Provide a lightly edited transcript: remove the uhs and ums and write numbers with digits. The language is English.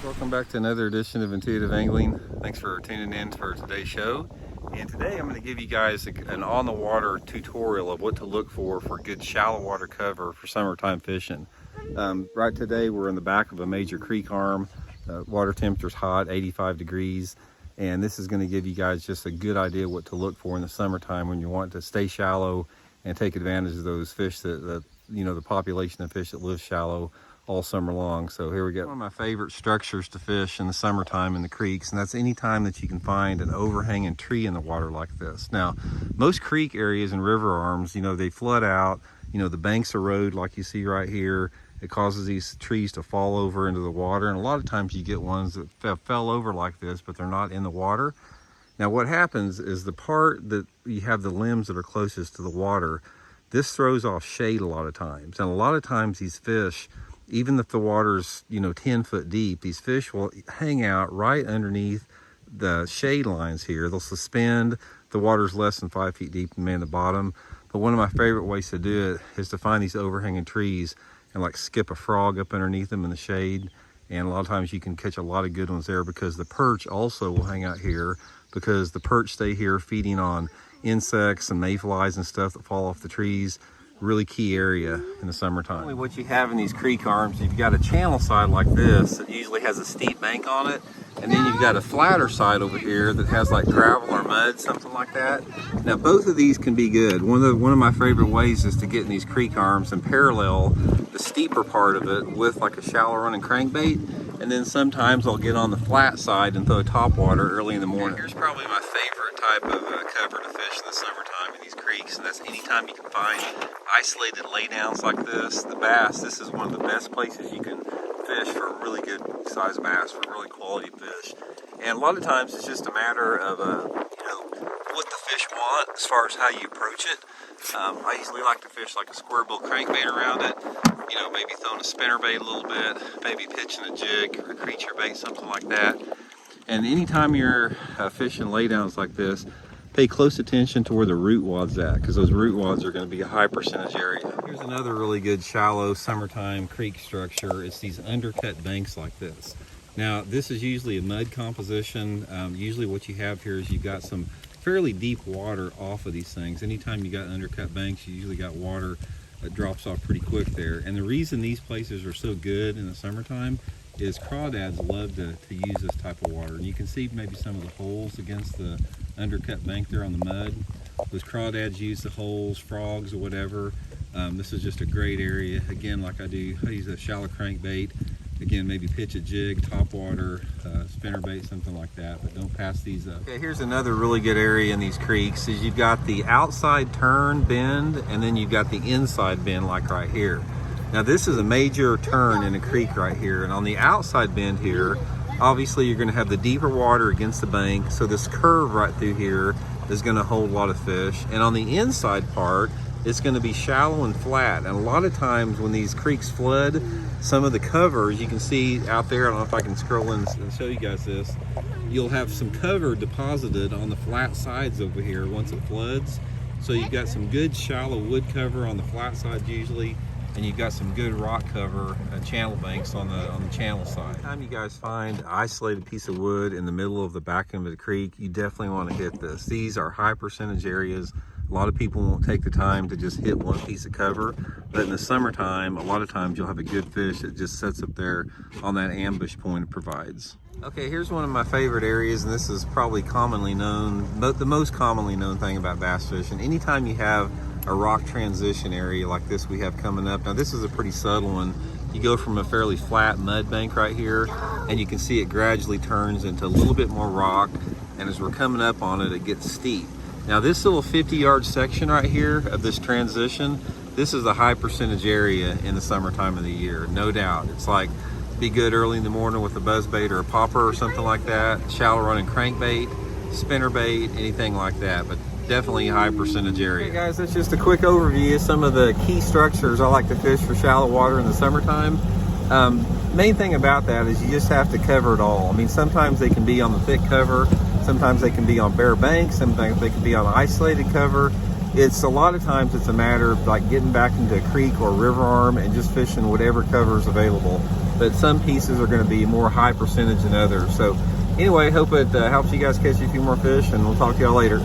Welcome back to another edition of Intuitive Angling. Thanks for tuning in for today's show. And today I'm going to give you guys an on-the-water tutorial of what to look for good shallow water cover for summertime fishing. Right today we're in the back of a major creek arm. Water temperature's hot, 85 degrees. And this is going to give you guys just a good idea what to look for in the summertime when you want to stay shallow and take advantage of those fish that the population of fish that live shallow all summer long. So here we go. One of my favorite structures to fish in the summertime in the creeks, and that's any time that you can find an overhanging tree in the water like this. Now, most creek areas and river arms, they flood out, the banks erode like you see right here. It causes these trees to fall over into the water, and a lot of times you get ones that fell over like this, but they're not in the water. Now what happens is the part that you have the limbs that are closest to the water, this throws off shade a lot of times. And a lot of times these fish, even if the water's 10 foot deep, these fish will hang out right underneath the shade lines here. They'll suspend. The water's less than 5 feet deep and man the bottom. But one of my favorite ways to do it is to find these overhanging trees and like skip a frog up underneath them in the shade. And a lot of times you can catch a lot of good ones there, because the perch also will hang out here, because the perch stay here feeding on insects and mayflies and stuff that fall off the trees. Really key area in the summertime. What you have in these creek arms, you've got a channel side like this that usually has a steep bank on it, and then you've got a flatter side over here that has like gravel or mud, something like that. Now both of these can be good. One of my favorite ways is to get in these creek arms and parallel the steeper part of it with like a shallow running crankbait, and then sometimes I'll get on the flat side and throw top water early in the morning. Here's probably my favorite type of cover to fish in the summertime in these creeks, and that's anytime you can find isolated laydowns like this. The bass, this is one of the best places you can fish for a really good size bass, for really quality fish. And a lot of times it's just a matter of what the fish want as far as how you approach it. I usually like to fish like a square bill crankbait around it, maybe throwing a spinnerbait a little bit, maybe pitching a jig or a creature bait, something like that. And anytime you're fishing laydowns like this, pay close attention to where the root wad's at, because those root wads are going to be a high percentage area. Here's another really good shallow summertime creek structure. It's these undercut banks like this. Now this is usually a mud composition. Usually what you have here is you've got some fairly deep water off of these things. Anytime you got undercut banks, you usually got water that drops off pretty quick there. And the reason these places are so good in the summertime is crawdads love to use this type of water. And you can see maybe some of the holes against the undercut bank there on the mud. Those crawdads use the holes, frogs or whatever. This is just a great area. Again, like I use a shallow crankbait. Again, maybe pitch a jig, top water, spinnerbait, something like that, but don't pass these up. Okay, here's another really good area in these creeks is you've got the outside turn bend, and then you've got the inside bend like right here. Now this is a major turn in a creek right here, and on the outside bend here, obviously you're going to have the deeper water against the bank, so this curve right through here is going to hold a lot of fish. And on the inside part, it's going to be shallow and flat. And a lot of times when these creeks flood, some of the covers you can see out there, I don't know if I can scroll in and show you guys this, you'll have some cover deposited on the flat sides over here once it floods. So you've got some good shallow wood cover on the flat side usually, and you've got some good rock cover channel banks on the channel side. Anytime you guys find an isolated piece of wood in the middle of the back end of the creek, you definitely want to hit this. These are high percentage areas. A lot of people won't take the time to just hit one piece of cover, but in the summertime, a lot of times you'll have a good fish that just sets up there on that ambush point it provides. Okay, here's one of my favorite areas, and this is probably commonly known, but the most commonly known thing about bass fishing. Anytime you have a rock transition area like this we have coming up. Now this is a pretty subtle one. You go from a fairly flat mud bank right here, and you can see it gradually turns into a little bit more rock, and as we're coming up on it, it gets steep. Now this little 50-yard section right here of this transition, this is a high percentage area in the summertime of the year, no doubt. It's like, be good early in the morning with a buzzbait or a popper or something like that, shallow running crankbait, spinnerbait, anything like that, but definitely a high percentage area. Okay guys, that's just a quick overview of some of the key structures I like to fish for shallow water in the summertime. Main thing about that is you just have to cover it all. I mean, sometimes they can be on the thick cover, sometimes they can be on bare banks, sometimes they can be on isolated cover. It's a lot of times it's a matter of like getting back into a creek or river arm and just fishing whatever cover is available. But some pieces are going to be more high percentage than others. So anyway, hope it helps you guys catch a few more fish, and we'll talk to y'all later.